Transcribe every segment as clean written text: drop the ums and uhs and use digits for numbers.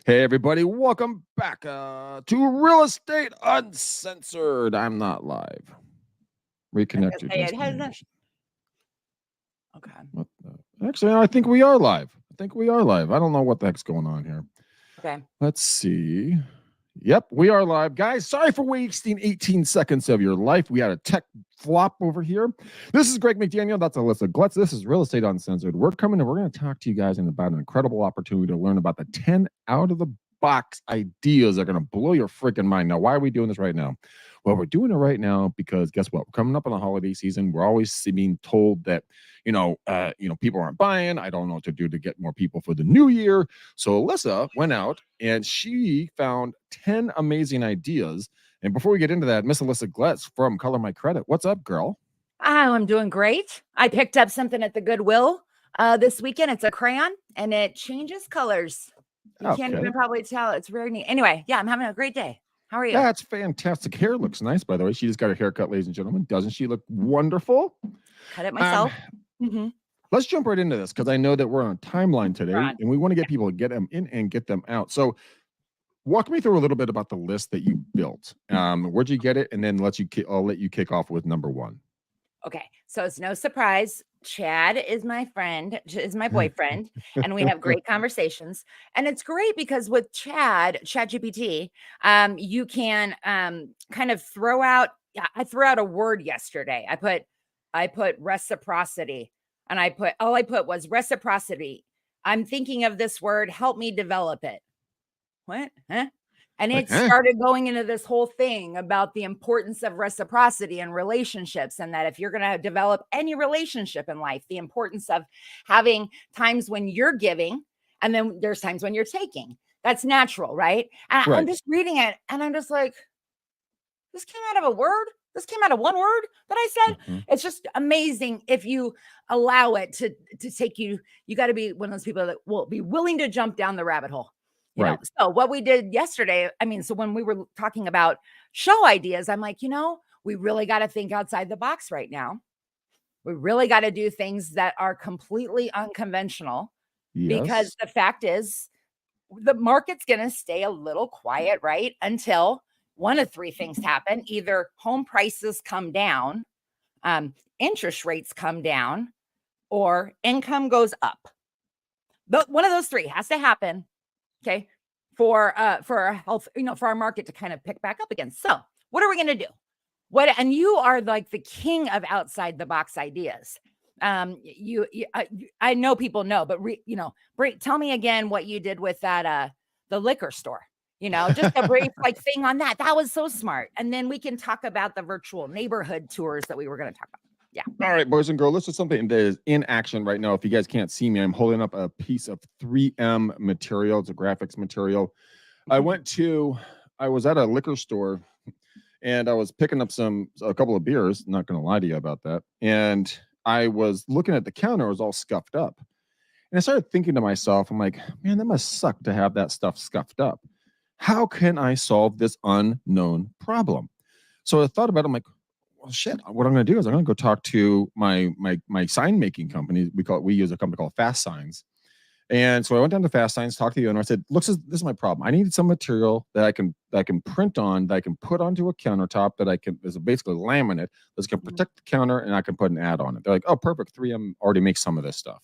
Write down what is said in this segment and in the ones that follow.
Hey, everybody, welcome back to Real Estate Uncensored. I'm not live. Reconnect your It hasn't. destination. Okay. Actually, I think we are live. I don't know what the heck's going on here. Okay. Let's see. Yep, we are live. Guys, sorry for wasting 18 seconds of your life. We had a tech flop over here. This is Greg McDaniel. That's Alyssa Glutz. This is Real Estate Uncensored. We're coming and we're going to talk to you guys about an incredible opportunity to learn about the 10 out of the box ideas that are going to blow your freaking mind. Now, why are we doing this right now? Well, we're doing it right now because guess what? We're coming up on the holiday season. We're always being told that, people aren't buying. I don't know what to do to get more people for the new year. So Alyssa went out and she found 10 amazing ideas. And before we get into that, Miss Alyssa Glutz from Color My Credit. What's up, girl? Oh, I'm doing great. I picked up something at the Goodwill this weekend. It's a crayon and it changes colors. You can't even probably tell. It's very neat. Anyway, yeah, I'm having a great day. How are you? That's fantastic. Hair looks nice, by the way. She just got her haircut, ladies and gentlemen. Doesn't she look wonderful? Cut it myself. Let's jump right into this because I know that we're on a timeline today and we want to get people to get them in and get them out. So walk me through a little bit about the list that you built. Where'd you get it? And then I'll let you kick off with number one. Okay. So it's no surprise. Chad is my friend, is my boyfriend, and we have great conversations. And it's great because with ChatGPT, you can kind of throw out. I threw out a word yesterday. I put reciprocity, and all I put was reciprocity. I'm thinking of this word. Help me develop it. What? Huh? And it started going into this whole thing about the importance of reciprocity in relationships, and that if you're going to develop any relationship in life, the importance of having times when you're giving and then there's times when you're taking. That's natural, right? And Right. I'm just reading it and I'm just like, this came out of a word. This came out of one word that I said. It's just amazing if you allow it to take you. You got to be one of those people that will be willing to jump down the rabbit hole. You know, so what we did yesterday, so when we were talking about show ideas, I'm like, we really got to think outside the box right now. We really got to do things that are completely unconventional because the fact is the market's going to stay a little quiet, right? Until one of three things happen. Either home prices come down, interest rates come down, or income goes up. One of those three has to happen. Okay. For our health, for our market to kind of pick back up again. So what are we going to do? And you are like the king of outside the box ideas. I know people know, but tell me again what you did with that, the liquor store, just a brief thing on that. That was so smart. And then we can talk about the virtual neighborhood tours that we were going to talk about. Yeah. All right, boys and girls, this is something that is in action right now. If you guys can't see me, I'm holding up a piece of 3M material. It's a graphics material. I was at a liquor store and I was picking up a couple of beers. Not going to lie to you about that. And I was looking at the counter. It was all scuffed up. And I started thinking to myself, I'm like, man, that must suck to have that stuff scuffed up. How can I solve this unknown problem? So I thought about it. I'm like, well, shit, what I'm going to do is I'm going to go talk to my sign making company. We use a company called Fast Signs. And so I went down to Fast Signs, talked to the owner. I said, look, this is my problem. I need some material that I can print on, that I can put onto a countertop, is basically laminate that's going to protect the counter, and I can put an ad on it. They're like, oh, perfect. 3M already makes some of this stuff.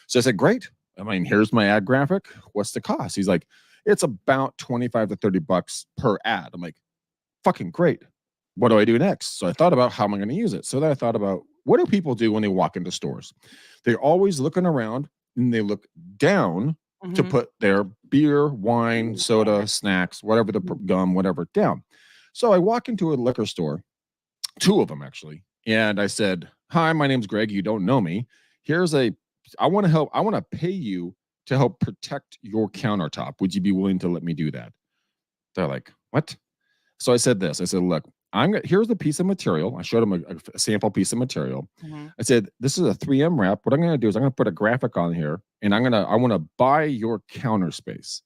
So I said, great. Here's my ad graphic. What's the cost? He's like, it's about $25 to $30 per ad. I'm like, fucking great. What do I do next? So I thought about how am I going to use it. So then I thought about, what do people do when they walk into stores? They're always looking around and they look down to put their beer, wine, soda, snacks, whatever, the gum, whatever, down. So I walk into a liquor store, two of them actually, and I said, hi, my name's Greg. You don't know me. I want to help. I want to pay you to help protect your countertop. Would you be willing to let me do that? They're like, what? So I said this. I said, look, here's the piece of material. I showed them a sample piece of material. I said, this is a 3M wrap. What I'm going to do is I'm going to put a graphic on here, and I want to buy your counter space,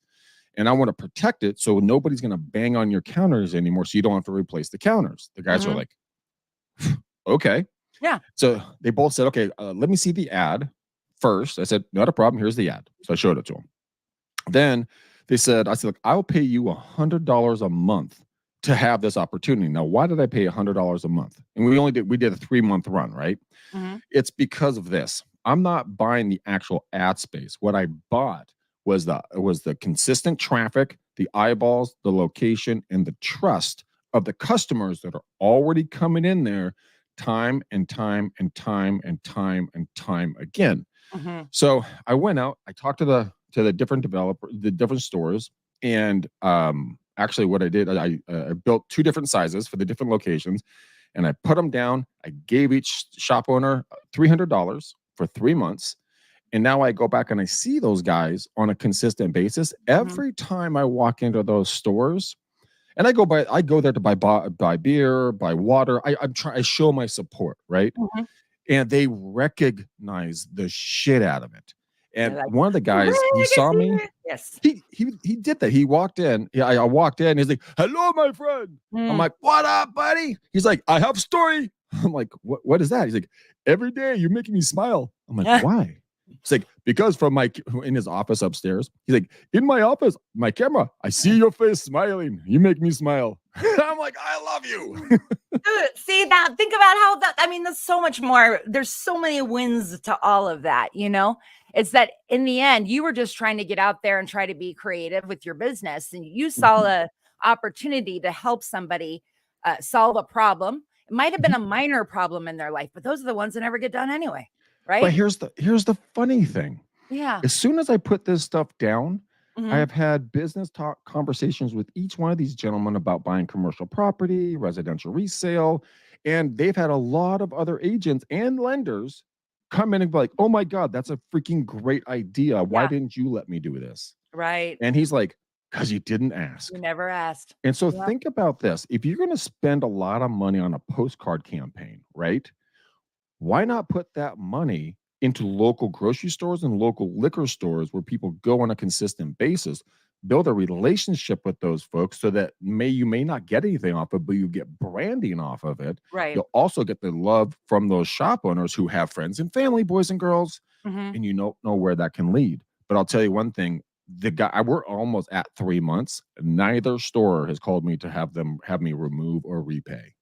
and I want to protect it so nobody's going to bang on your counters anymore, so you don't have to replace the counters. The guys were like, okay. Yeah. So they both said, okay, let me see the ad first. I said, not a problem. Here's the ad. So I showed it to them. Then They said, I said, look, I'll pay you $100 a month to have this opportunity. Now, why did I pay $100 a month? And we did a 3-month run, right? Mhm. It's because of this. I'm not buying the actual ad space. What I bought was the consistent traffic, the eyeballs, the location, and the trust of the customers that are already coming in there time and time and time and time and time again. Mhm. So I went out, I talked to the different developer, the different stores, and actually what I did, I built 2 different sizes for the different locations, and I put them down. I gave each shop owner $300 for 3 months, and now I go back and I see those guys on a consistent basis Mhm. every time I walk into those stores. And I go there to buy beer, buy water. I show my support, right? Mhm. And they recognize the shit out of it. They're And like, one of the guys, he saw me. "Legacy." Yes. He did that. He walked in. Yeah, I walked in. He's like, "Hello, my friend." I'm Mm. like, "What up, buddy?" He's like, "I have story." I'm like, What is that?" He's like, "Every day you're making me smile." I'm like, "Why?" He's like, "Because from my in his office upstairs." He's like, "In my office, my camera, I see your face smiling. You make me smile." I'm like, "I love you." See that? Think about how that. I mean, there's so much more. There's so many wins to all of that. It's that in the end, you were just trying to get out there and try to be creative with your business, and you saw Mhm, a opportunity to help somebody solve a problem. It might have been mhm. a minor problem in their life, but those are the ones that never get done anyway, But right? here's the funny thing. Yeah. As soon as I put this stuff down, I Hmm. have had business talk conversations with each one of these gentlemen about buying commercial property, residential resale, and they've had a lot of other agents and lenders come in and be like, "Oh my God, that's a freaking great idea. Why Yeah. didn't you let me do this?" Right. And he's like, "Because you didn't You ask." never asked. And so Yep. think about this. If you're going to spend a lot of money on a postcard campaign, right? Why not put that money into local grocery stores and local liquor stores where people go on a consistent basis? Build a relationship with those folks so that you may not get anything off of, but you get branding off of it. Right. You'll also get the love from those shop owners who have friends and family, boys and girls, Hmm. and you don't know where that can lead. But I'll tell you one thing: we're almost at 3 months. Neither store has called me to have me remove or repay.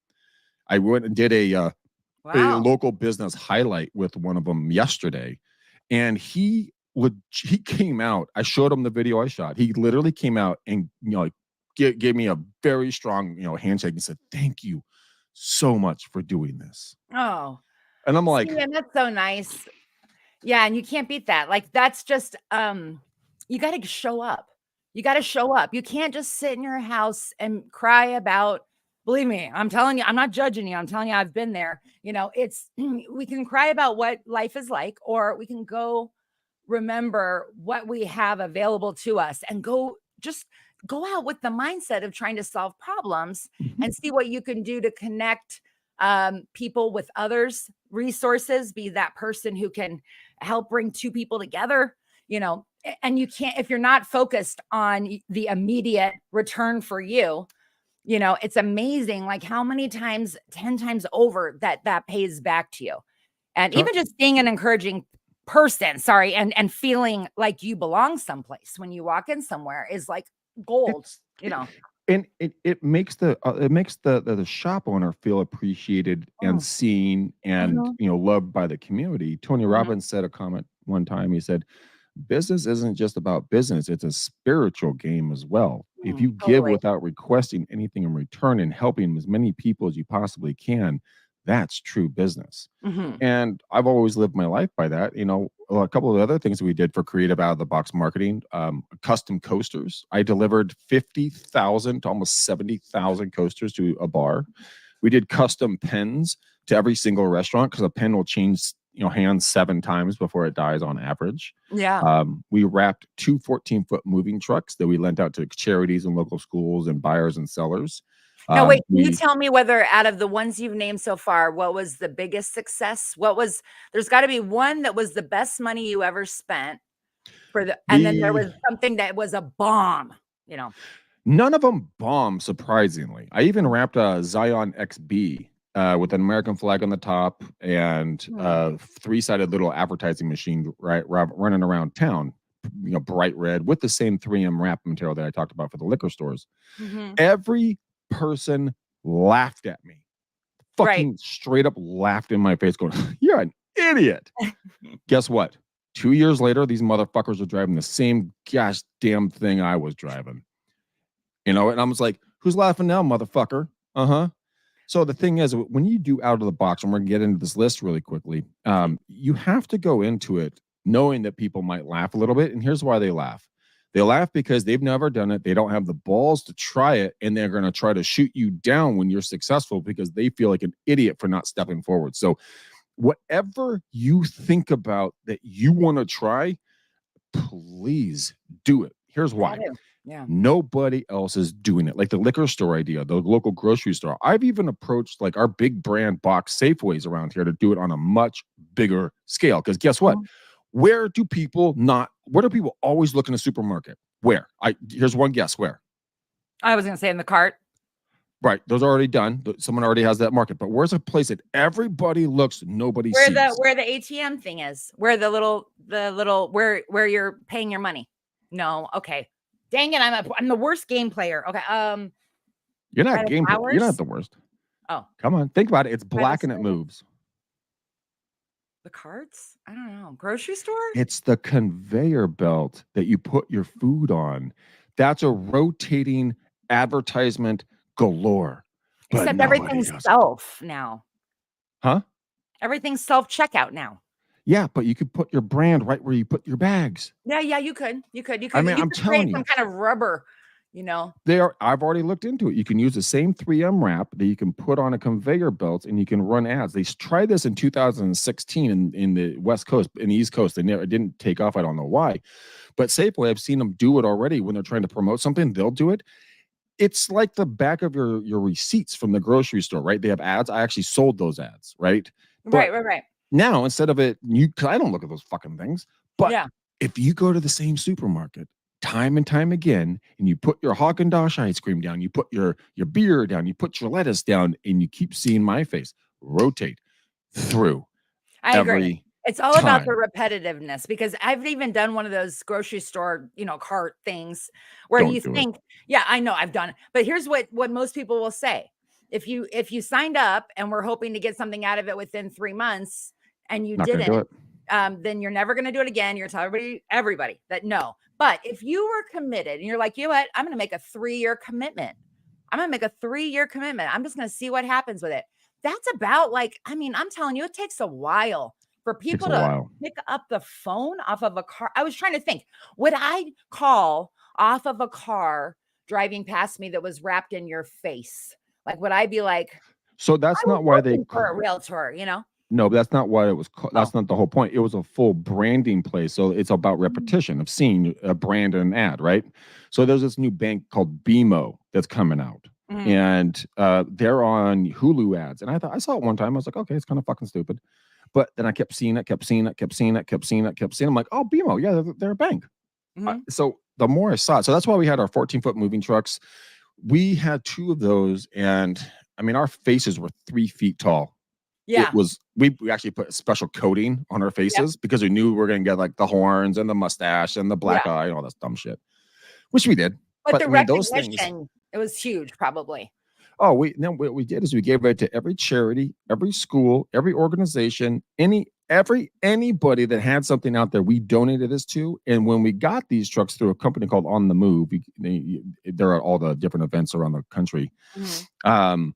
I went and did a Wow. local business highlight with one of them yesterday, and he came out. I showed him the video I shot. He literally came out and like gave me a very strong handshake and said, "Thank you so much for doing this." Oh, And I'm see, like, and that's so nice. Yeah, and you can't beat that. Like that's just you got to show up. You got to show up. You can't just sit in your house and cry about believe me, I'm telling you, I'm not judging you. I'm telling you I've been there. It's we can cry about what life is like or we can go remember what we have available to us and go out with the mindset of trying to solve problems "Mhm, and see what you can do to connect people with others resources, be that person who can help bring two people together, and you can't if you're not focused on the immediate return for you. It's amazing like how many times 10 times over that pays back to you. And uh, even just being an encouraging person, sorry, and feeling like you belong someplace when you walk in somewhere is like gold, it's you know. and it makes the shop owner feel appreciated and Mm, seen and mhm, loved by the community. Tony mhm, Robbins said a comment one time. He said, "Business isn't just about business; it's a spiritual game as well. If you give totally. without requesting anything in return and helping as many people as you possibly can, that's true business." Mhm. And I've always lived my life by that. A couple of other things we did for creative out of the box marketing, custom coasters. I delivered 50,000 to almost 70,000 coasters to a bar. We did custom pens to every single restaurant because a pen will change, hands 7 times before it dies on average. Yeah. We wrapped 2 14-foot moving trucks that we lent out to charities and local schools and buyers and sellers. Now wait, can you We tell me whether out of the ones you've named so far, what was the biggest success? There's gotta be one that was the best money you ever spent and then there the was something that was a bomb, you know? None of them bombed, surprisingly. I even Mm, wrapped a Zion XB with an American flag on the top and mm, a three-sided little advertising machine running around town. bright red with the same 3M wrap material that I talked about for the liquor stores. Mhm. Every person laughed at me. Right. Fucking straight up laughed in my face, going, "You're an idiot." Guess what? 2 years later, these motherfuckers are driving the same gosh damn thing I was driving. And I was like, "Who's laughing now, motherfucker?" Uh-huh. So the thing is, when you do out of the box, and we're gonna get into this list really quickly, you have to go into it knowing that people might laugh a little bit. And here's why they laugh. They laugh because they've never done it. They don't have the balls to try it, and they're going to try to shoot you down when you're successful because they feel like an idiot for not stepping forward. So whatever you think about that you want to try, please do it. Here's why. Yeah. Nobody else is doing it. Like the liquor store idea, the local grocery store. I've even approached like our big brand box Safeways around here to do it on a much bigger scale. Because guess what? Mhm. Where do people always look in a supermarket? Where? Here's one guess. Where? I was gonna say in the cart. Right. Those are already done. Someone already has that market. But where's a place that everybody looks, nobody Where sees? the ATM thing is. Where the little where you're paying your money. No, okay. Dang it, I'm the worst game player. Okay. You're By not the game. You're not towers? the worst. Oh, Come on, think about it. It's by the black and it service? moves. The carts? I don't know. Grocery store? It's the conveyor belt that you put your food on. That's a rotating advertisement galore, but Except nobody everything's does it. self now. Huh? Everything's self-checkout now. Yeah, but you could put your brand right where you put your bags. Yeah, you could. You could I mean, you I'm could create telling some you, kind of rubber, you know. I've already looked into it. You can use the same 3M wrap that you can put on a conveyor belt and you can run ads. They tried this in 2016 in the West Coast, in the East Coast. It didn't take off. I don't know why. But Safeway, I've seen them do it already when they're trying to promote something. They'll do it. It's like the back of your receipts from the grocery store, right? They have ads. I actually sold those ads, right? But Right. now instead of it, because I don't look at those fucking things. But Yeah. if you go to the same supermarket time and time again, and you put your Haagen-Dazs ice cream down, you put your beer down, you put your lettuce down, and you keep seeing my face rotate through I agree. every It's all about the time. repetitiveness because I've even done one of those grocery store, cart things where you Don't do it. think, yeah, I know I've done it. But here's what most people will say. If you signed up and we're hoping to get something out of it within 3 months and you Not going to do didn't, it. then you're never going to do it again. You're telling everybody that no. But if you were committed and you're like, you know what, I'm going to make a 3-year commitment. I'm going to make a 3-year commitment. I'm just going to see what happens with it. That's about I'm telling you, it takes a while for Takes people a to while. pick up the phone off of a car. I was trying to think, would I call off of a car driving past me that was wrapped in your face? Like, would I be like, So I that's was not why they. looking for a realtor? No, but that's not why it was. Oh. That's not the whole point. It was a full branding play. So it's about repetition of seeing a brand and an ad, right? So there's this new bank called BMO that's coming out, Mhm. and they're on Hulu ads. And I saw it one time. I was like, okay, it's kind of fucking stupid. But then I kept seeing it, kept seeing it, kept seeing it, kept seeing it, kept seeing it. I'm like, oh, BMO, yeah, they're a bank. Mhm. So the more I saw it, so that's why we had our 14-foot moving trucks. We had 2 of those, and I mean, our faces were 3 feet tall. It Yeah. was we actually put special coating on our Yep. faces because we knew we were gonna get like the horns and the mustache and the black Yeah. eye and all that dumb shit, which we did. But But the I mean, those things. recognition, it was huge, probably. Oh, what we did is we gave it to every charity, every school, every organization, anybody that had something out there. We donated this to, and when we got these trucks through a company called On the Move, they're at all the different events around the country. Mhm.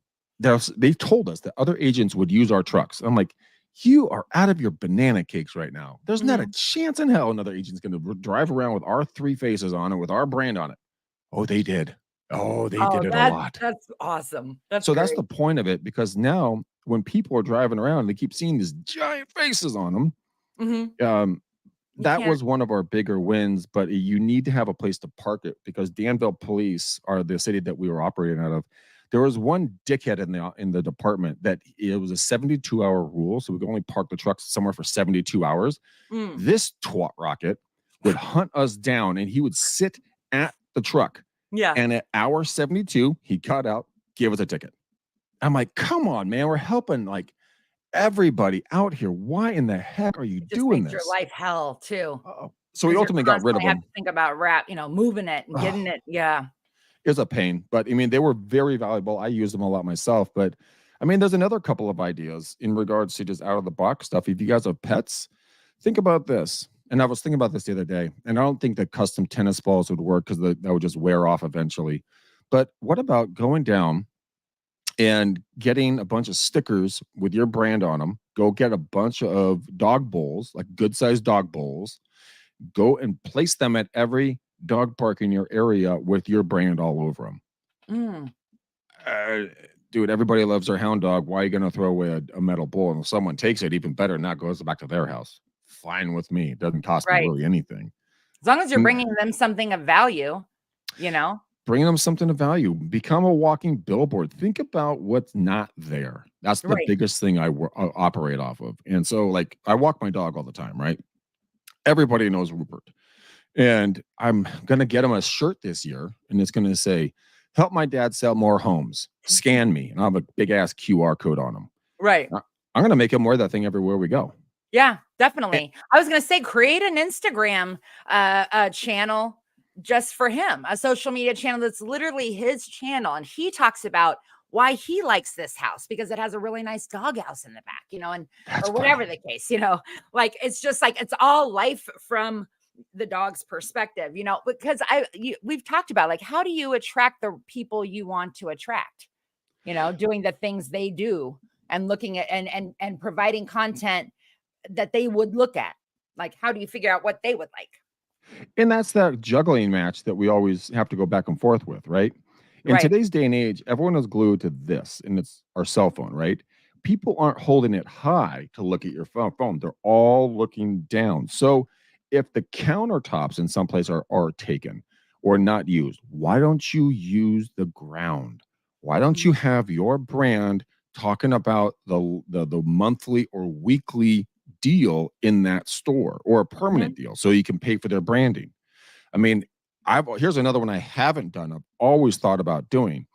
They told us that other agents would use our trucks. I'm like, you are out of your banana cakes right now. There's not a Mhm. chance in hell another agent's going to drive around with our 3 faces on it with our brand on it. Oh, they did. Oh, they Oh, did it a lot. that's awesome. That's So that's great. the point of it, because now when people are driving around, they keep seeing these giant faces on them. Mhm. Um, You that can't. was one of our bigger wins, but you need to have a place to park it because Danville Police are the city that we were operating out of. There was one dickhead in the department that it was a 72-hour rule, so we could only park the trucks somewhere for 72 hours. Mm. This twat rocket would hunt us down, and he would sit at the truck. Yeah. And at hour 72, he cut out, gave us a ticket. I'm like, come on, man, we're helping like everybody out here. Why in the heck are you It just doing makes your this? life hell too. So we because you're ultimately got rid of constantly have them. to think about moving it and getting it. Yeah. It was a pain, but I mean, they were very valuable. I use them a lot myself, but I mean, there's another couple of ideas in regards to just out of the box stuff. If you guys have pets, think about this. And I was thinking about this the other day, and I don't think that custom tennis balls would work because that would just wear off eventually. But what about going down and getting a bunch of stickers with your brand on them? Go get a bunch of dog bowls, like good sized dog bowls, go and place them at every dog park in your area with your brand all over them. Mm, Dude, everybody loves their hound dog. Why are you going to throw away a metal bowl? And if someone takes it, even better, and that goes back to their house. Fine with me. It doesn't cost me right. really anything. As long as you're And bringing them something of value, you know? bring them something of value. Become a walking billboard. Think about what's not there. That's the Right. biggest thing I operate off of. And so, like, I walk my dog all the time, right? Everybody knows Rupert. And I'm going to get him a shirt this year, and it's going to say, "Help my dad sell more homes. Scan me." And I'll have a big ass QR code on him. Right. I'm going to make him wear that thing everywhere we go. Yeah, And, definitely. I was gonna say create an Instagram channel just for him, a social media channel that's literally his channel. And he talks about why he likes this house because it has a really nice doghouse in the back, and that's or whatever funny. the case, like it's just like it's all life from the dog's perspective, because we've talked about like how do you attract the people you want to attract, doing the things they do and looking at and providing content that they would look at. Like, how do you figure out what they would like? And that's that juggling match that we always have to go back and forth with, right? In Right. today's day and age, everyone is glued to this, and it's our cell phone, right? People aren't holding it high to look at your phone. They're all looking down. So if the countertops in some place are taken or not used, why don't you use the ground? Why don't you Mhm. have your brand talking about the monthly or weekly deal in that store or a permanent Mhm. deal so you can pay for their branding? I mean, here's another one I haven't done. I've always thought about doing.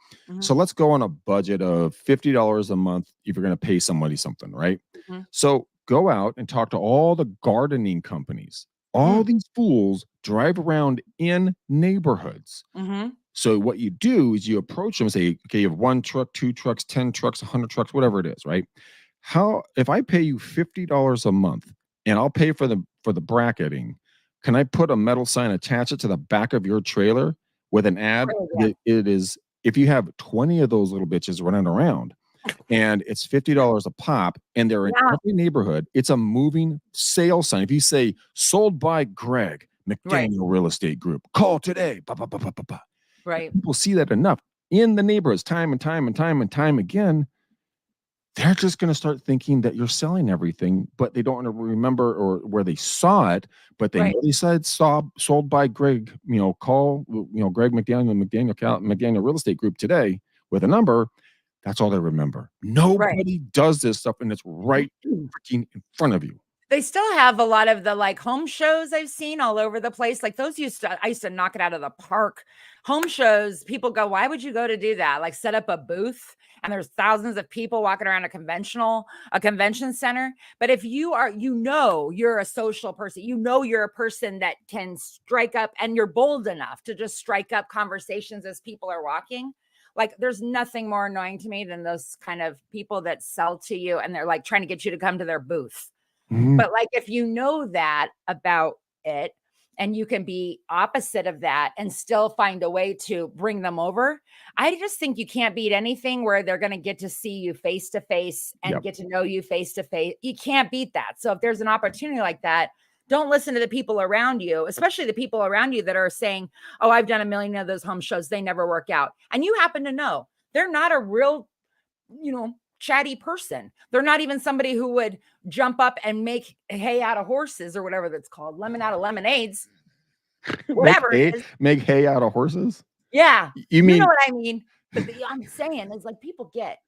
So Mhm. let's go on a budget of $50 a month if you're going to pay somebody something, right? Mhm. So go out and talk to all the gardening companies. All Mm. these fools drive around in neighborhoods. Mhm. So what you do is you approach them and say, okay, you have one truck, two trucks, 10 trucks, 100 trucks, whatever it is, right? How if I pay you $50 a month and I'll pay for the bracketing, can I put a metal sign, attach it to the back of your trailer with an ad Great idea. that it is if you have 20 of those little bitches running around and it's $50 a pop and they're in Yeah. every neighborhood, it's a moving sales sign. If you say sold by Greg Right. McDaniel Real Estate Group, call today. Ba, ba, ba, ba, ba, ba. Right. People see that enough in the neighborhoods time and time and time and time again. They're just going to start thinking that you're selling everything, but they don't want to remember or where they saw it, but they Right. know they said sold by Greg, call, Greg McDaniel Real Estate Group today with a number. That's all they remember. Right. Nobody does this stuff, and it's right freaking in front of you. They still have a lot of the, like, home shows I've seen all over the place, like, those I used to knock it out of the park. Home shows, people go, "Why would you go to do that?" Like, set up a booth, and there's thousands of people walking around a convention center, but if you're a social person, you're a person that can strike up and you're bold enough to just strike up conversations as people are walking, like, there's nothing more annoying to me than those kind of people that sell to you, and they're, like, trying to get you to come to their booth. Mhm. But, like, if you know that about it, and you can be opposite of that and still find a way to bring them over, I just think you can't beat anything where they're gonna get to see you face to face and Yep. get to know you face to face. You can't beat that. So if there's an opportunity like that, don't listen to the people around you, especially the people around you that are saying, "Oh, I've done a million of those home shows, they never work out." And you happen to know they're not a real, chatty person. They're not even somebody who would jump up and make hay out of horses or whatever that's called, lemon out of lemonades, whatever it is. Make hay out of horses. Yeah, You you know mean what I mean. But I'm saying is like people get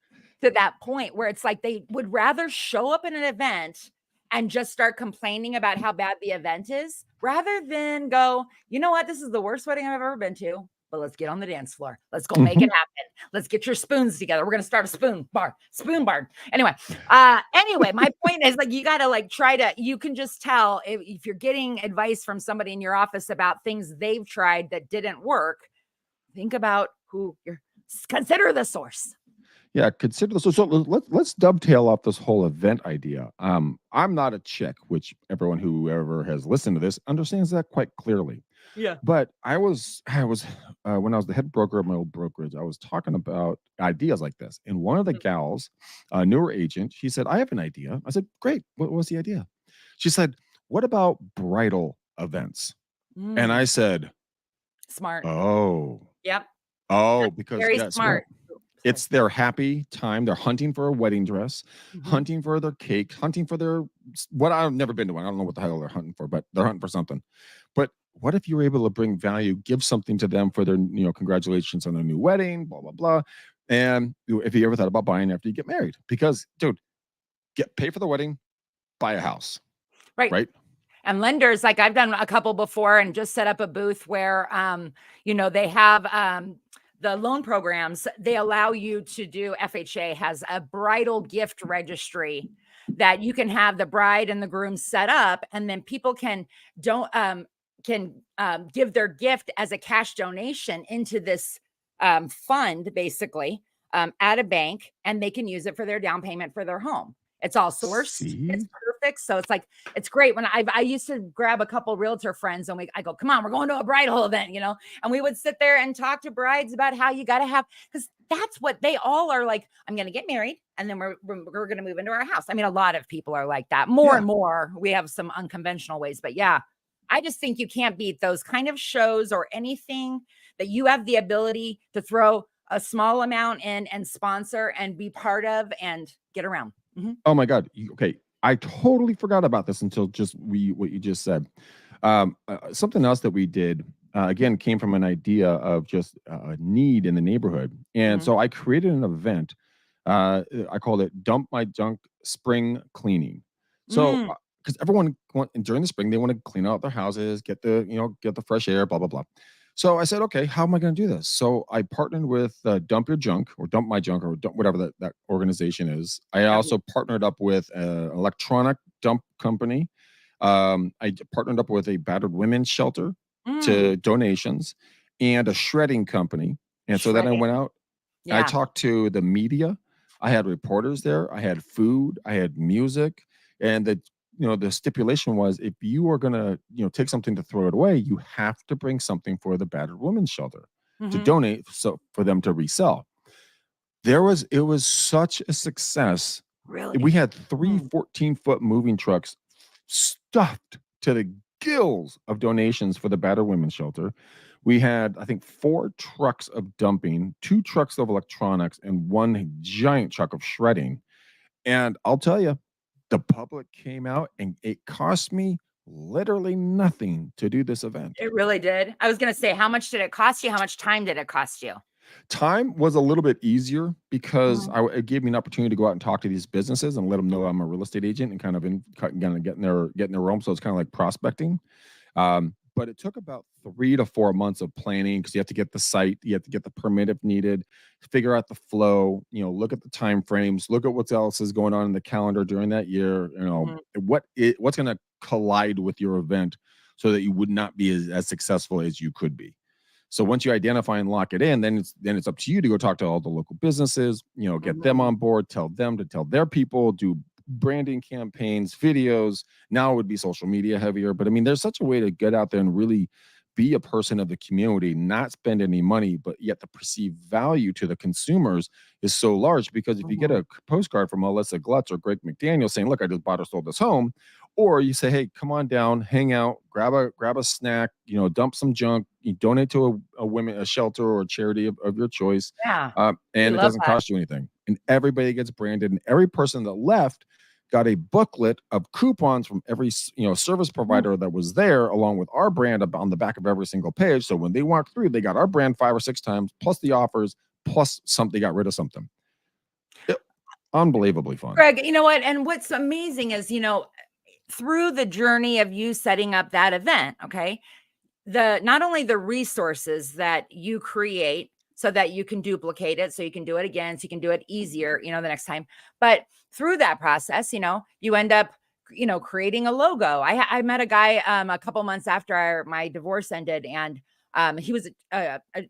to that point where it's like they would rather show up in an event and just start complaining about how bad the event is rather than go, you know what, this is the worst wedding I've ever been to. but let's get on the dance floor. Let's go make it happen. Let's get your spoons together. We're going to start a spoon bar. Anyway, my point is, like, you got to like try to, you can just tell if you're getting advice from somebody in your office about things they've tried that didn't work, think about who you're, consider the source. Yeah, consider this. So let's dovetail off this whole event idea. I'm not a chick, which everyone who ever has listened to this understands that quite clearly. Yeah. But I was when I was the head broker of my old brokerage, I was talking about ideas like this. And one of the gals, a newer agent, she said, "I have an idea." I said, "Great. What was the idea?" She said, "What about bridal events?" And I said, Smart. "Oh, Yep. because Very yes, smart. it's their happy time. They're hunting for a wedding dress, hunting for their cake, hunting for their what I've never been to one. I don't know what the hell they're hunting for, but they're hunting for something. But what if you were able to bring value, give something to them for their, congratulations on their new wedding, blah, blah, blah. And if you ever thought about buying after you get married, because dude, pay for the wedding, buy a house. Right. Right. And lenders, like I've done a couple before and just set up a booth where, they have the loan programs. They allow you to do, FHA has a bridal gift registry that you can have the bride and the groom set up, and then people can give their gift as a cash donation into this fund, basically, at a bank, and they can use it for their down payment for their home. It's all sourced. It's perfect. So it's like, it's great. When I used to grab a couple realtor friends and I go, come on, we're going to a bridal event, and we would sit there and talk to brides about how you got to have, because that's what they all are like. I'm going to get married and then we're going to move into our house. I mean, a lot of people are like that more and more. We have some unconventional ways, but yeah, I just think you can't beat those kind of shows or anything that you have the ability to throw a small amount in and sponsor and be part of and get around. Oh my God. Okay. I totally forgot about this until what you just said. Something else that we did, again, came from an idea of just a need in the neighborhood. And so I created an event. I called it Dump My Junk Spring Cleaning. So, because during the spring, they want to clean out their houses, get the fresh air, blah, blah, blah. So I said, okay, how am I going to do this? So I partnered with Dump Your Junk or Dump My Junk or whatever that organization is. I also partnered up with an electronic dump company. I partnered up with a battered women's shelter to donations and a shredding company. And so then I went out. I talked to the media. I had reporters there. I had food. I had music. And the stipulation was, if you are going to, take something to throw it away, you have to bring something for the battered women's shelter to donate, so for them to resell. It was such a success. Really? We had 3 14-foot moving trucks stuffed to the gills of donations for the battered women's shelter. We had, I think, 4 trucks of dumping, 2 trucks of electronics, and 1 giant truck of shredding. And I'll tell you, the public came out, and it cost me literally nothing to do this event. It really did. I was going to say, how much did it cost you? How much time did it cost you? Time was a little bit easier because it gave me an opportunity to go out and talk to these businesses and let them know I'm a real estate agent and kind of getting their realm. So it's kind of like prospecting. But it took about 3 to 4 months of planning because you have to get the site, you have to get the permit if needed, figure out the flow, look at the time frames, look at what else is going on in the calendar during that year, what's going to collide with your event so that you would not be as successful as you could be. So once you identify and lock it in, then it's up to you to go talk to all the local businesses, get them on board, tell them to tell their people, do branding campaigns, videos. Now it would be social media heavier, but I mean, there's such a way to get out there and really be a person of the community, not spend any money, but yet the perceived value to the consumers is so large. Because if you get a postcard from Alyssa Glutz or Greg McDaniel saying, look, I just bought or sold this home, or you say, hey, come on down, hang out, grab a snack, dump some junk, you donate to a shelter or a charity of your choice. And it doesn't cost you anything. And everybody gets branded, and every person that left got a booklet of coupons from every service provider that was there, along with our brand on the back of every single page. So when they walked through, they got our brand 5 or 6 times, plus the offers, plus they got rid of something. Unbelievably fun. Greg, you know what? And what's amazing is, through the journey of you setting up that event, okay, not only the resources that you create so that you can duplicate it, so you can do it again, so you can do it easier, the next time. But through that process, you end up, creating a logo. I met a guy a couple months after my divorce ended, and he was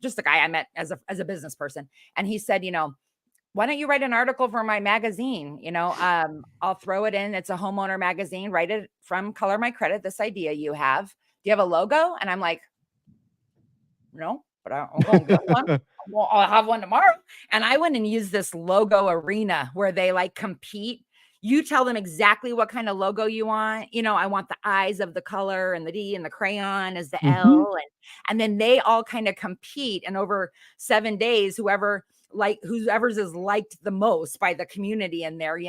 just a guy I met as a business person, and he said, why don't you write an article for my magazine? I'll throw it in. It's a homeowner magazine. Write it from Color My Credit. This idea you have. Do you have a logo? And I'm like, no, but I'm going to get one. Well, I'll have one tomorrow. And I went and used this logo arena where they like compete. You tell them exactly what kind of logo you want. I want the eyes of the color and the D, and the crayon is the Mhm. L. And then they all kind of compete. And over 7 days, whoever's is liked the most by the community in there,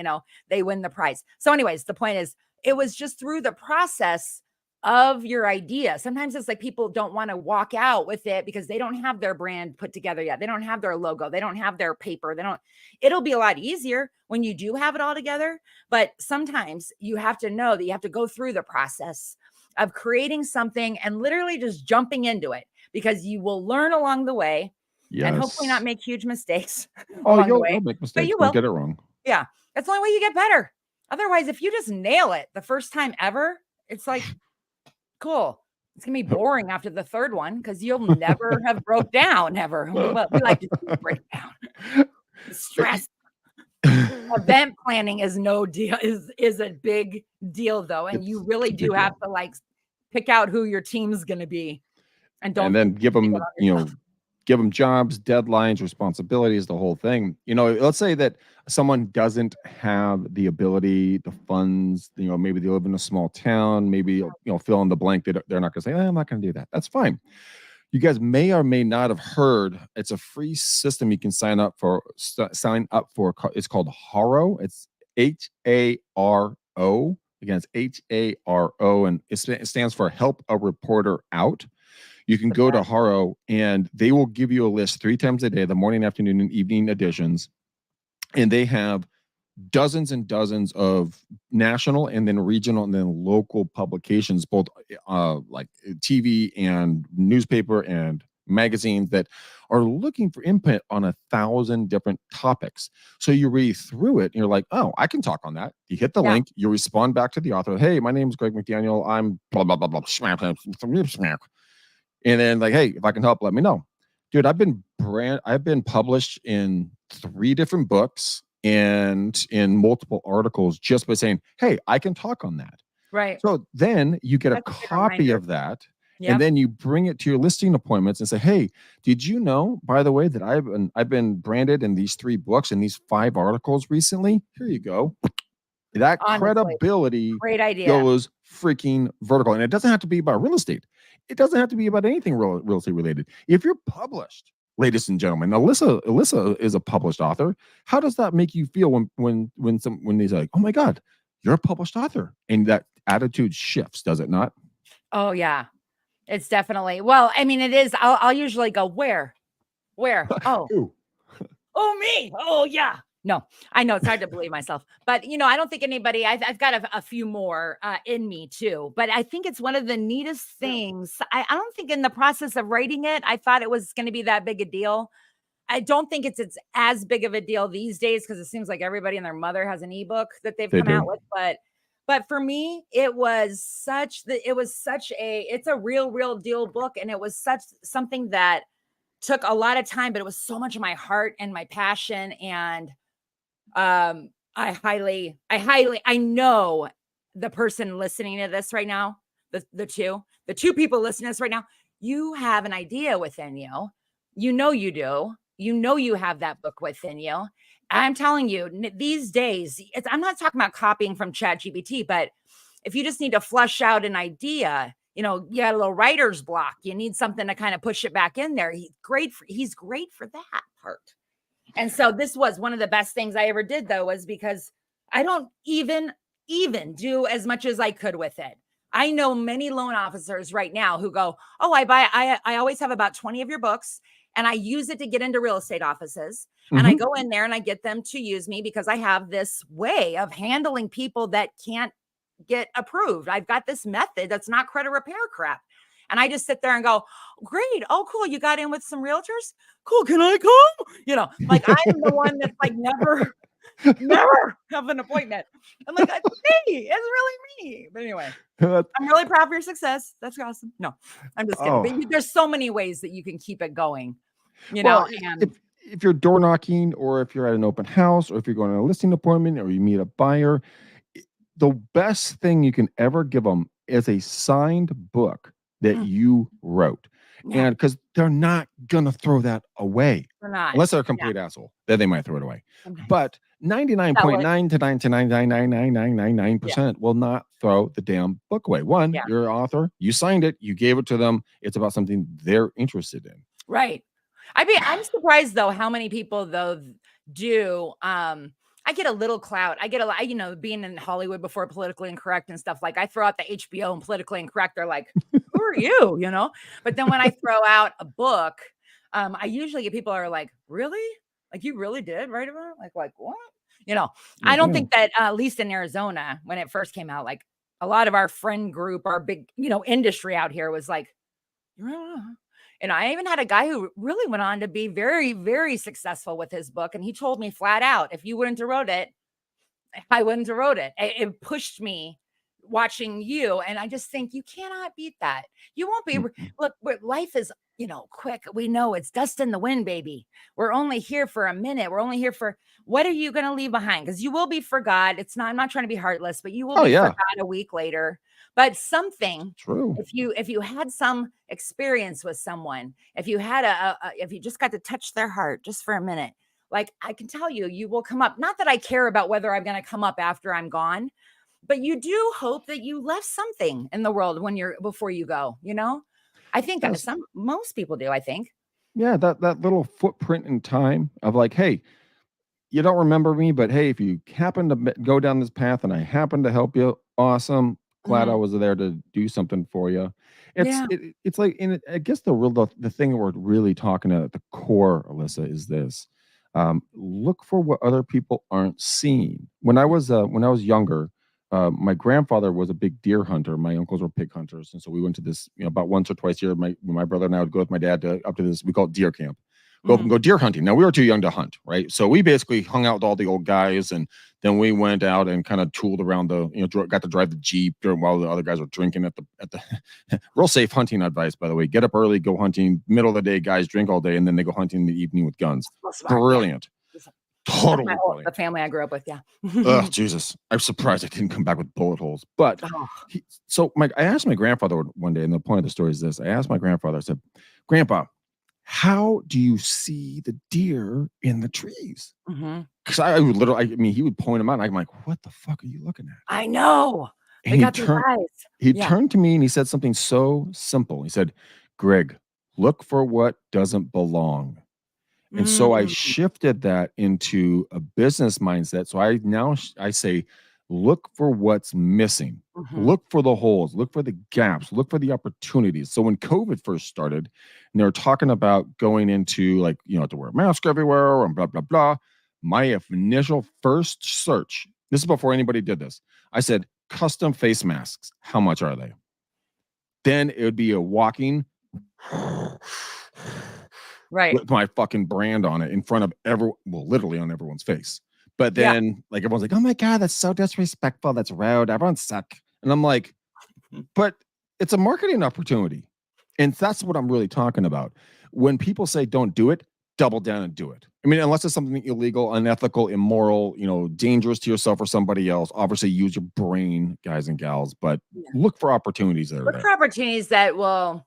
they win the prize. So anyways, the point is, it was just through the process of your idea. Sometimes it's like people don't want to walk out with it because they don't have their brand put together yet. They don't have their logo. They don't have their paper. It'll be a lot easier when you do have it all together. But sometimes you have to know that you have to go through the process of creating something and literally just jumping into it, because you will learn along the way and hopefully not Yes. make huge mistakes Oh, along the you'll way, make but mistakes. you Don't will. get it wrong. Yeah. That's the only way you get better. Otherwise, if you just nail it the first time ever, it's like, cool. It's gonna be boring after the third one because you'll never have broke down ever. We like to see you break down. The stress. Event planning is no deal, is a big deal though. And you It's really a do big have deal. to like pick out who your team's gonna be, and And don't then think give take it them, on yourself. give them jobs, deadlines, responsibilities, the whole thing. Let's say that someone doesn't have the ability, the funds, maybe they live in a small town, maybe, fill in the blank. They're not going to say, I'm not going to do that. That's fine. You guys may or may not have heard, it's a free system you can sign up for. It's called Haro. It's Haro. Again, it's Haro, and it stands for Help a Reporter Out. You can The go to best. Haro and they will give you a list 3 times a day, the morning, afternoon, and evening editions. And they have dozens and dozens of national and then regional and then local publications, both like TV and newspaper and magazines, that are looking for input on 1,000 different topics. So you read through it and you're like, oh, I can talk on that. You hit the Yeah. link, you respond back to the author. Hey, my name is Greg McDaniel. I'm blah, blah, blah, blah. And then like, hey, if I can help, let me know. Dude, I've been published in 3 different books and in multiple articles just by saying, hey, I can talk on that. Right. So then you get a That's a good copy reminder. of that, and Yep. then you bring it to your listing appointments and say, hey, did you know, by the way, that I've been branded in these 3 books and these 5 articles recently? Here you go. That Honestly, credibility great idea. goes freaking vertical. And it doesn't have to be about real estate. It doesn't have to be about anything real estate related. If you're published, ladies and gentlemen, Alyssa is a published author. How does that make you feel when they say, oh my God, you're a published author? And that attitude shifts, does it not? Oh yeah. It's definitely, well, I mean, it is. I'll usually go, where? Ooh. Oh, me. Oh, yeah. No, I know it's hard to believe myself, but I don't think anybody. I've got a few more in me too, but I think it's one of the neatest things. I don't think in the process of writing it, I thought it was going to be that big a deal. I don't think it's as big of a deal these days because it seems like everybody and their mother has an ebook that they've They come out do. with. But for me, it's a real deal book, and it was such something that took a lot of time, but it was so much of my heart and my passion. And I know the person listening to this right now, the two people listening to this right now, you have an idea within you. You do. You have that book within you. I'm telling you, these days, I'm not talking about copying from Chat GPT, but if you just need to flush out an idea, you got a little writer's block, you need something to kind of push it back in there. He's great for that part. And so this was one of the best things I ever did, though, was because I don't even do as much as I could with it. I know many loan officers right now who go, "Oh, I always have about 20 of your books, and I use it to get into real estate offices. And I Mhm. go in there and I get them to use me because I have this way of handling people that can't get approved. I've got this method that's not credit repair crap." And I just sit there and go, great. Oh, cool. You got in with some realtors? Cool. Can I come? Like I'm the one that's like never have an appointment. I'm like, it's me. It's really me. But anyway, I'm really proud of your success. That's awesome. No, I'm just kidding. But there's so many ways that you can keep it going, Well, and if you're door knocking, or if you're at an open house, or if you're going to a listing appointment, or you meet a buyer, the best thing you can ever give them is a signed book that you wrote. And because they're not gonna throw that away. They're not. Unless they're a complete asshole. Then they might throw it away. Sometimes. But 99.9 to 99.99999% will not throw the damn book away. One, you're an author, you signed it, you gave it to them. It's about something they're interested in. Right. I'm surprised though how many people though do I get a little clout. I get a lot, being in Hollywood before politically incorrect and stuff. Like I throw out the HBO and politically incorrect. They're like, who are you? But then when I throw out a book, I usually get people are like, really? Like you really did write about it? Like what? I don't think that at least in Arizona, when it first came out, like a lot of our friend group, our big, industry out here was like, and I even had a guy who really went on to be very, very successful with his book. And he told me flat out, if you wouldn't have wrote it, I wouldn't have wrote it. It pushed me watching you. And I just think you cannot beat that. You won't be. Look, life is, quick. We know it's dust in the wind, baby. We're only here for a minute. We're only here for, what are you going to leave behind? Because you will be forgot. I'm not trying to be heartless, but you will be forgot a week later. But something, true. If you had some experience with someone, if you had if you just got to touch their heart just for a minute, like I can tell you, you will come up. Not that I care about whether I'm going to come up after I'm gone, but you do hope that you left something in the world before you go. I think most people do. I think. Yeah, that little footprint in time of like, hey, you don't remember me, but hey, if you happen to go down this path and I happen to help you, awesome. Glad I was there to do something for you. It's like, and I guess the thing we're really talking at the core, Alyssa, is this: look for what other people aren't seeing. When I was younger, my grandfather was a big deer hunter. My uncles were pig hunters, and so we went to this, about once or twice a year. My brother and I would go with my dad up to this. We call it deer camp. Go deer hunting. Now we were too young to hunt, right? So we basically hung out with all the old guys, and then we went out and kind of tooled around got to drive the Jeep while the other guys were drinking at the real safe hunting advice, by the way. Get up early, go hunting. Middle of the day, guys drink all day, and then they go hunting in the evening with guns. Brilliant. Totally brilliant. The family I grew up with, yeah. Oh, Jesus. I'm surprised I didn't come back with bullet holes. But I asked my grandfather one day, and the point of the story is this. I asked my grandfather, I said, Grandpa, how do you see the deer in the trees? Because I would literally, he would point them out. And I'm like, what the fuck are you looking at? I know. And he turned to me and he said something so simple. He said, Greg, look for what doesn't belong. And so I shifted that into a business mindset. So I say, look for what's missing. Look for the holes. Look for the gaps. Look for the opportunities. So when COVID first started, and they were talking about going into to wear a mask everywhere and blah, blah, blah. My initial first search, this is before anybody did this. I said, custom face masks. How much are they? Then it would be a walking with my fucking brand on it in front of literally on everyone's face. But then everyone's like, oh my God, that's so disrespectful. That's rude. Everyone's suck. And I'm like, but it's a marketing opportunity. And that's what I'm really talking about. When people say don't do it, double down and do it. I mean, unless it's something illegal, unethical, immoral, dangerous to yourself or somebody else, obviously use your brain, guys and gals, but look for opportunities there. Look for opportunities that would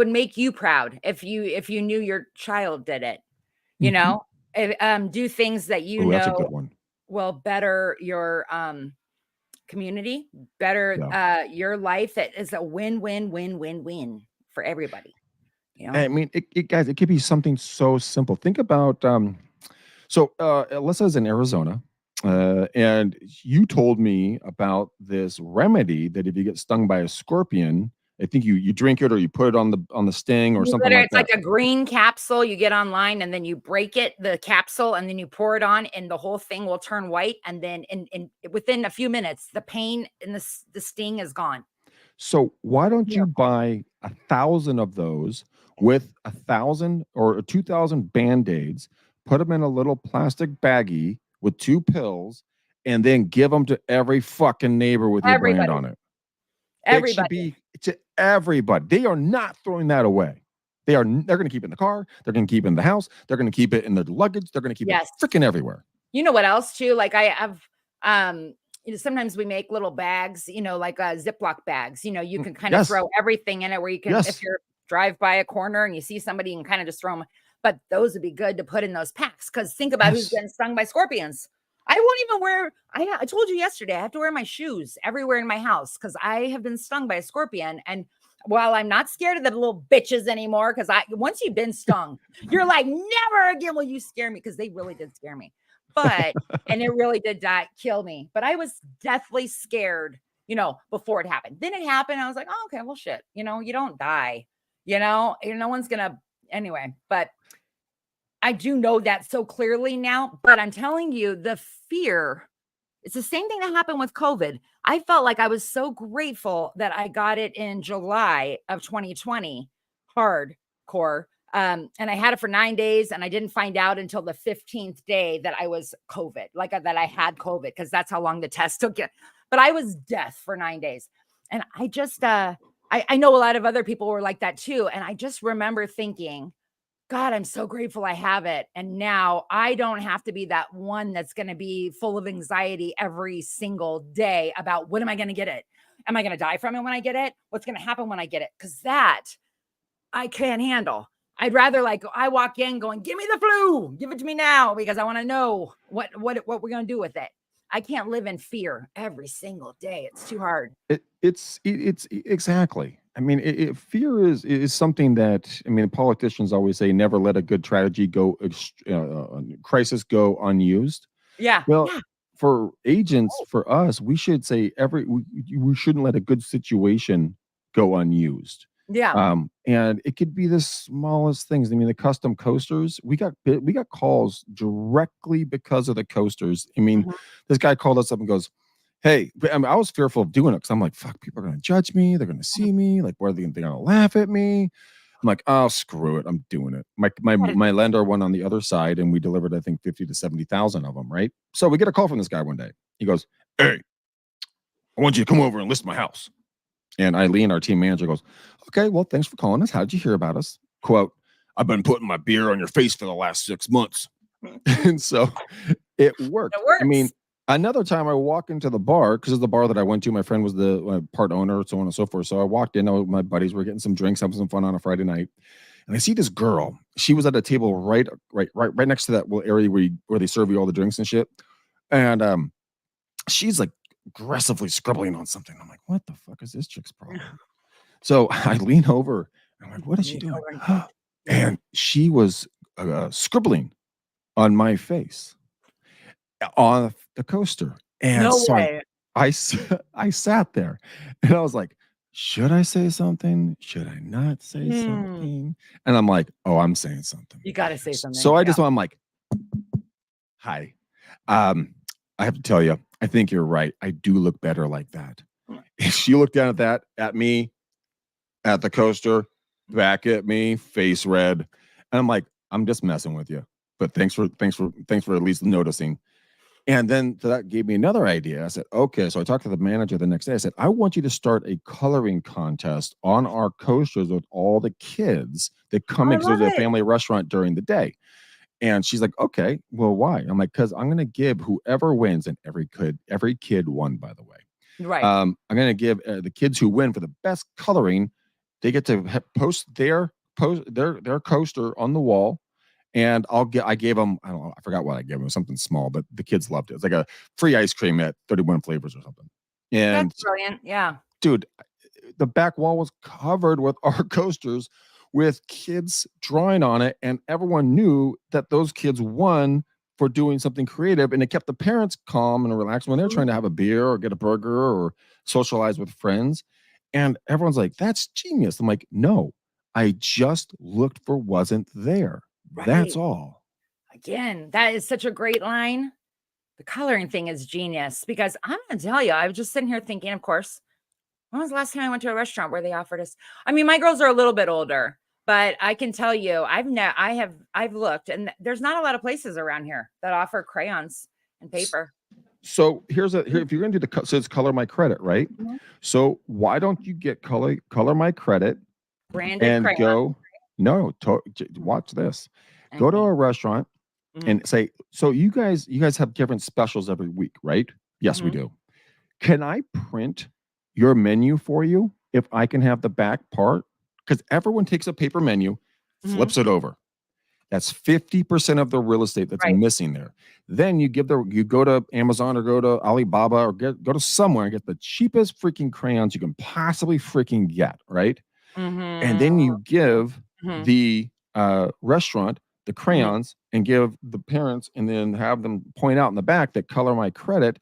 make you proud if you knew your child did it, do things that that's a good one. Will better your community, better your life. It is a win-win-win-win-win for everybody. I mean, guys, it could be something so simple. Think about Alyssa's in Arizona, and you told me about this remedy that if you get stung by a scorpion, I think you drink it or you put it on the sting or something like that. It's like a green capsule you get online, and then you break the capsule, and then you pour it on, and the whole thing will turn white. And then within a few minutes, the pain and the sting is gone. So why don't you Beautiful. buy 1,000 of those with 1,000 or 2,000 Band-Aids, put them in a little plastic baggie with 2 pills, and then give them to every fucking neighbor with your brand Everybody, on it. It should everybody. be to everybody. They are not throwing that away. They're going to keep it in the car. They're going to keep it in the house. They're going to keep it in their luggage. They're going to keep it Yes. freaking everywhere. You know what else too? Like I have, sometimes we make little bags, like Ziploc bags. You can kind of Yes. throw everything in it where you can, if Yes. you're drive by a corner and you see somebody, you can kind of just throw them. But those would be good to put in those packs because think about who's Yes. getting stung by scorpions. I won't even wear. I told you yesterday I have to wear my shoes everywhere in my house because I have been stung by a scorpion. And while I'm not scared of the little bitches anymore, because once you've been stung, you're like, never again will you scare me, because they really did scare me. But and it really did kill me. But I was deathly scared, before it happened. Then it happened. I was like, oh, okay, well, shit. You don't die. No one's gonna anyway. But I do know that so clearly now. But I'm telling you, the fear. It's the same thing that happened with COVID. I felt like I was so grateful that I got it in July of 2020, hardcore. And I had it for 9 days, and I didn't find out until the 15th day that I was COVID, like that I had COVID, because that's how long the test took. But I was death for 9 days. And I just, I know a lot of other people were like that too. And I just remember thinking, God, I'm so grateful I have it. And now I don't have to be that one that's going to be full of anxiety every single day about when am I going to get it? Am I going to die from it when I get it? What's going to happen when I get it? Because that I can't handle. I'd rather I walk in going, give me the flu, give it to me now, because I want to know what we're going to do with it. I can't live in fear every single day. It's too hard. It's exactly. I mean, fear is something that, I mean, politicians always say never let a good strategy crisis go unused. Yeah. Well, Yeah. for agents, for us, we should say we shouldn't let a good situation go unused. Yeah. And it could be the smallest things. I mean, the custom coasters, we got calls directly because of the coasters. I mean, Mhm. this guy called us up and goes, "Hey," I mean, I was fearful of doing it because I'm like, "Fuck, people are going to judge me. They're going to see me. Like, what are they're going to laugh at me?" I'm like, "Oh, screw it. I'm doing it." My lender went on the other side, and we delivered, I think, 50 to 70,000 of them. Right. So we get a call from this guy one day. He goes, "Hey, I want you to come over and list my house." And Eileen, our team manager, goes, "Okay, well, thanks for calling us. How did you hear about us?" Quote, "I've been putting my beer on your face for the last 6 months." And so it worked. It I mean, works. another time I walk into the bar, because the bar that I went to, my friend was the part owner, so on and so forth. So I walked in, my buddies were getting some drinks, having some fun on a Friday night. And I see this girl. She was at a table right next to that little area where they serve you all the drinks and shit. And she's like aggressively scribbling on something. I'm like, what the fuck is this chick's problem? So I lean over. I'm like, what is she doing? And she was scribbling on my face on the coaster. And No so way. I sat there and I was like, should I say something? Should I not say Hmm. something? And I'm like, oh, I'm saying something. You got to say So something. Yeah. I'm like, hi. Um, I have to tell you, I think you're right. I do look better like that. She looked down at me, at the coaster, back at me, face red. And I'm like, I'm just messing with you. But thanks for at least noticing. And then that gave me another idea. I said, okay. So I talked to the manager the next day. I said, I want you to start a coloring contest on our coasters with all the kids that come Oh, I in, because love there's a it. family restaurant during the day. And she's like, okay, well, why? I'm like, because I'm going to give whoever wins, and every kid won, by the way. Right. I'm going to give the kids who win for the best coloring, they get to post their coaster on the wall. And I gave them, I don't know, I forgot what I gave them, something small, but the kids loved it. It's like a free ice cream at 31 flavors or something. That's And brilliant. Yeah. dude, the back wall was covered with our coasters with kids drawing on it. And everyone knew that those kids won for doing something creative. And it kept the parents calm and relaxed when they're trying to have a beer or get a burger or socialize with friends. And everyone's like, that's genius. I'm like, no, I just looked for wasn't there. That's Right. all. Again, that is such a great line. The coloring thing is genius, because I'm going to tell you, I was just sitting here thinking, of course, When was the last time I went to a restaurant where they offered us? I mean, my girls are a little bit older, but I can tell you, I've looked, and there's not a lot of places around here that offer crayons and paper. So here, if you're going to do so it's color my credit, right? Mhm. So why don't you get color my credit Branded and crayon. go, no, watch this. Go to Okay. a restaurant Mhm. and say, so you guys have different specials every week, right? Yes, we Mhm. do. Can I print your menu for you if I can have the back part? Because everyone takes a paper menu, Mhm. flips it over. That's 50% of the real estate that's Right. missing there. Then you go to Amazon or go to Alibaba or go to somewhere and get the cheapest freaking crayons you can possibly freaking get, right? And Mhm. then you give Mhm. the restaurant the Mhm. crayons and give the parents and then have them point out in the back that color my credit.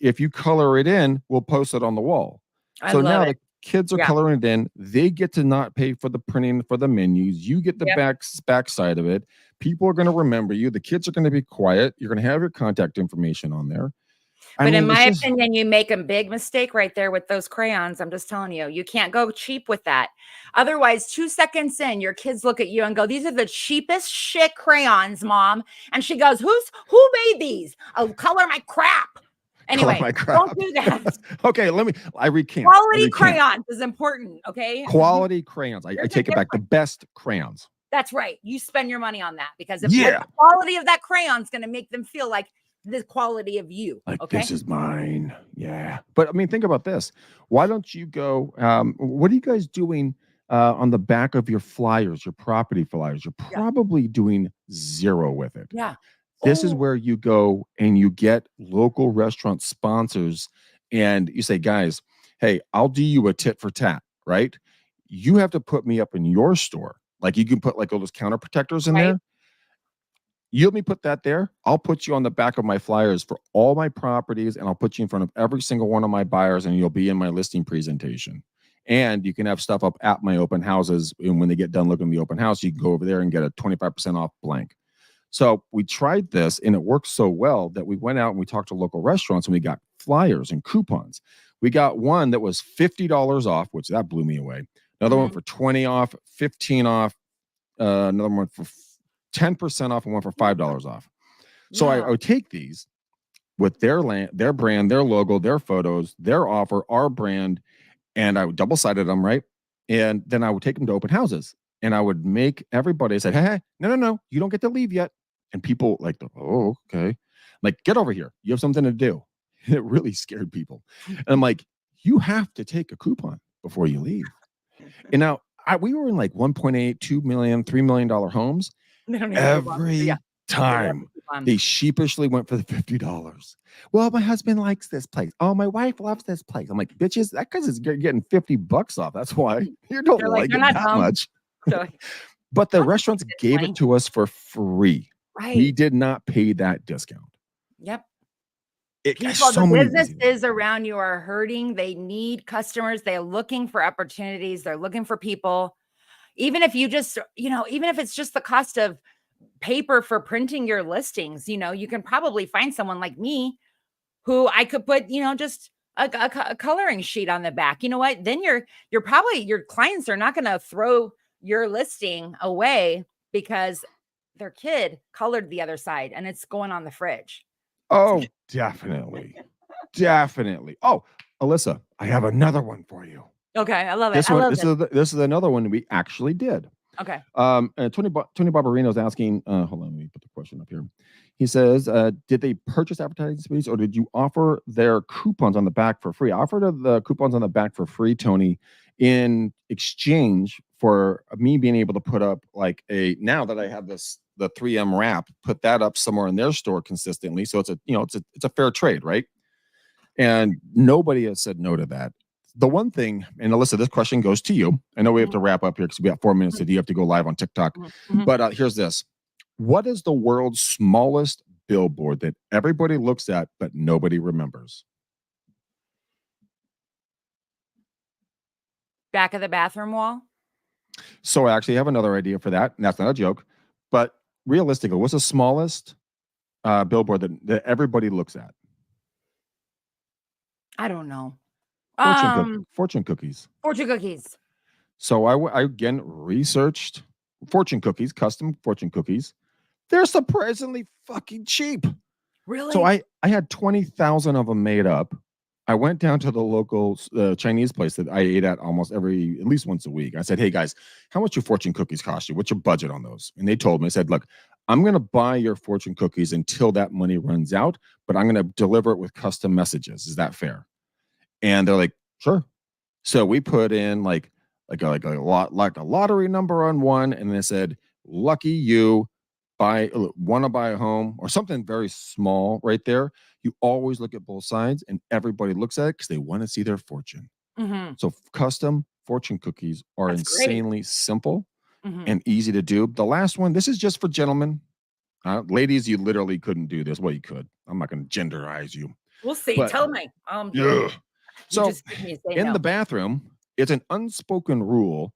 If you color it in, we'll post it on the wall. I So love now it. the kids are Yeah. coloring it in. They get to not pay for the printing for the menus. You get the Yep. backside of it. People are going to remember you. The kids are going to be quiet. You're going to have your contact information on there. I But in mean, it's my just opinion, you make a big mistake right there with those crayons. I'm just telling you, you can't go cheap with that. Otherwise, 2 seconds in, your kids look at you and go, "These are the cheapest shit crayons, mom." And she goes, "Who made these? Oh, color my crap." color Anyway, my don't crap. do that. Okay, I recant. I Quality recant. crayons is important, okay? Quality crayons. I There's a take it back. The difference. best crayons. That's right. You spend your money on that because if what Yeah. the quality of that crayon is going to make them feel like the quality of you, Like okay? this is mine. Yeah. But I mean, think about this. Why don't you go? What are you guys doing on the back of your flyers, your property flyers? You're Yeah. probably doing zero with it. Yeah. This is Oh, where you go and you get local restaurant sponsors and you say, guys, hey, I'll do you a tit for tat, right? You have to put me up in your store. Like you can put like all those counter protectors in right. there. You let me put that there. I'll put you on the back of my flyers for all my properties, and I'll put you in front of every single one of my buyers, and you'll be in my listing presentation. And you can have stuff up at my open houses. And when they get done looking at the open house, you can go over there and get a 25% off blank. So we tried this, and it worked so well that we went out and we talked to local restaurants, and we got flyers and coupons. We got one that was $50 off, which that blew me away. Another one Mhm. for 20 off, 15 off, another one for 10% off, and one for $5 off. So I Yeah. would take these with their brand, their logo, their photos, their offer, our brand, and I would double sided them, right? And then I would take them to open houses, and I would make everybody say, "Hey, no, you don't get to leave yet." And people like, "Oh, okay." Like, get over here. You have something to do. It really scared people. And I'm like, you have to take a coupon before you leave. And now we were in like 1.8, 2 million, $3 million homes. They don't need the coupons. Yeah. Every They love the time they coupons. sheepishly went for the $50. Well, my husband likes this place. Oh, my wife loves this place. I'm like, bitches, that because it's getting $50 off. That's why you don't They're like, like "They're it not that dumb." much. They're like, But the "I'll just take restaurants this gave it 20." to us for free. We Right. did not pay that discount. Yep. It has People, the so many easy ways. businesses around you are hurting. They need customers. They're looking for opportunities. They're looking for people. Even if you just, even if it's just the cost of paper for printing your listings, you can probably find someone like me who I could put, just a coloring sheet on the back. You know what? Then you're probably your clients are not going to throw your listing away because their kid colored the other side and it's going on the fridge. Oh, definitely. Definitely. Oh, Alyssa, I have another one for you. Okay, I love it. This I one, love this this. is this is another one we actually did. Okay. And Tony Barbarino is asking, hold on, let me put the question up here. He says, did they purchase advertising space or did you offer their coupons on the back for free? I offered the coupons on the back for free, Tony, in exchange for me being able to put up now that I have the 3M wrap, put that up somewhere in their store consistently. So it's a fair trade, right? And nobody has said no to that. The one thing, and Alyssa, this question goes to you. I know we have Mhm, to wrap up here because we got 4 minutes mhm, and you have to go live on TikTok. mhm, mhm. But here's this. What is the world's smallest billboard that everybody looks at, but nobody remembers? Back of the bathroom wall. So I actually have another idea for that. And that's not a joke. But realistically, what's the smallest billboard that everybody looks at? I don't know. Fortune cookies. Fortune cookies. So I again researched fortune cookies, custom fortune cookies. They're surprisingly fucking cheap. Really? So I had 20,000 of them made up. I went down to the local Chinese place that I ate at at least once a week. I said, "Hey guys, how much your fortune cookies cost you? What's your budget on those?" And they told me, I said, "Look, I'm going to buy your fortune cookies until that money runs out, but I'm going to deliver it with custom messages. Is that fair?" And they're like, "Sure." So we put in like a lottery number on one, and they said, "Lucky you, want to buy a home," or something very small right there. You always look at both sides, and everybody looks at it because they want to see their fortune. So custom fortune cookies are That's great. insanely simple and easy to do. The last one, this is just for gentlemen. Ladies, you literally couldn't do this. Well, you could. I'm not going to genderize you. We'll see. But, Tell me. Yeah. So just give me a say in no. the bathroom, it's an unspoken rule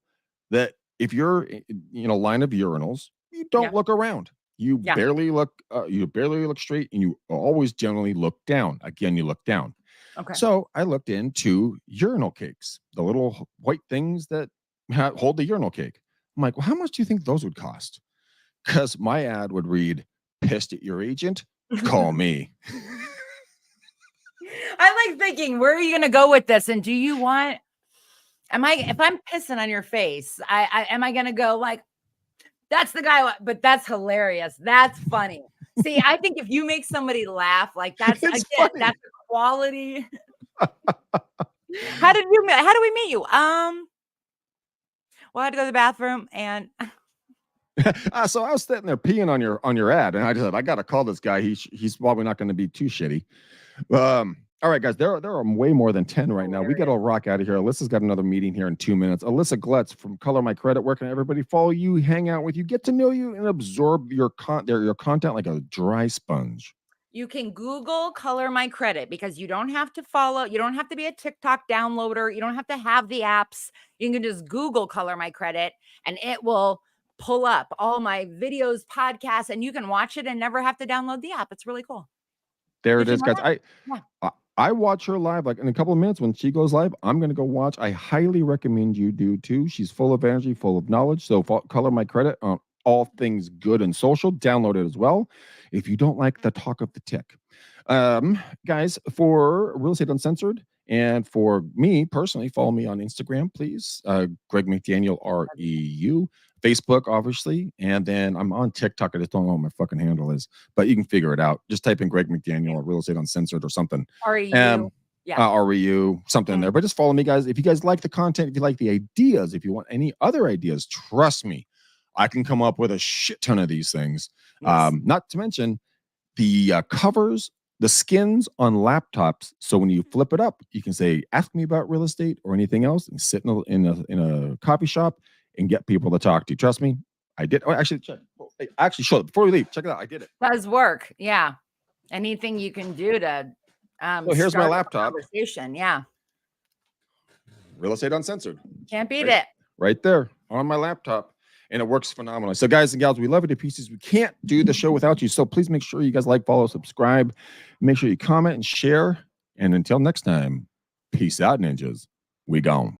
that if you're in a line of urinals, you don't look around. You barely look. You barely look straight, and you always generally look down. Again, you look down. Okay. So I looked into urinal cakes, the little white things that hold the urinal cake. I'm like, well, how much do you think those would cost? Because my ad would read, "Pissed at your agent? Call me." I'm like thinking, where are you going to go with this? And do you want? If I'm pissing on your face, am I going to go like, "That's the guy"? But that's hilarious. That's funny. See, I think if you make somebody laugh, like that's It's again, funny. that's a quality. How did we meet you? Well, I had to go to the bathroom and So I was sitting there peeing on your ad, and I just said, I got to call this guy. He's probably not going to be too shitty. All right, guys, there are way more than 10 right now. We got to rock out of here. Alyssa's got another meeting here in 2 minutes. Alyssa Glutz from Color My Credit. Where can everybody follow you, hang out with you, get to know you, and absorb your content like a dry sponge? you can Google Color My Credit because you don't have to follow. You don't have to be a TikTok downloader. You don't have to have the apps. You can just Google Color My Credit and it will pull up all my videos, podcasts, and you can watch it and never have to download the app. It's really cool. There Did it you is, know guys. that? I watch her live like in a couple of minutes when she goes live. I'm going to go watch. I highly recommend you do too. She's full of energy, full of knowledge. So Color My Credit on all things good and social. Download it as well if you don't like the talk of the tick. Guys, for Real Estate Uncensored and for me personally, follow me on Instagram, please. Greg McDaniel, REU. Facebook, obviously, and then I'm on TikTok. I just don't know what my fucking handle is, but you can figure it out. Just type in Greg McDaniel or Real Estate Uncensored or something. REU. REU, something there. But just follow me, guys. If you guys like the content, if you like the ideas, if you want any other ideas, trust me, I can come up with a shit ton of these things. Yes. Not to mention the covers, the skins on laptops. So when you flip it up, you can say, "Ask me about real estate" or anything else, and sit in a coffee shop and get people to talk to you. Trust me, I did. Oh, actually, show it before we leave. Check it out. I did it. Does work. Yeah. Anything you can do to well, here's my laptop. Conversation. Yeah. Real Estate Uncensored. Can't beat it. Right there on my laptop. And it works phenomenally. So, guys and gals, we love you to pieces. We can't do the show without you. So please make sure you guys like, follow, subscribe. Make sure you comment and share. And until next time, peace out, ninjas. We gone.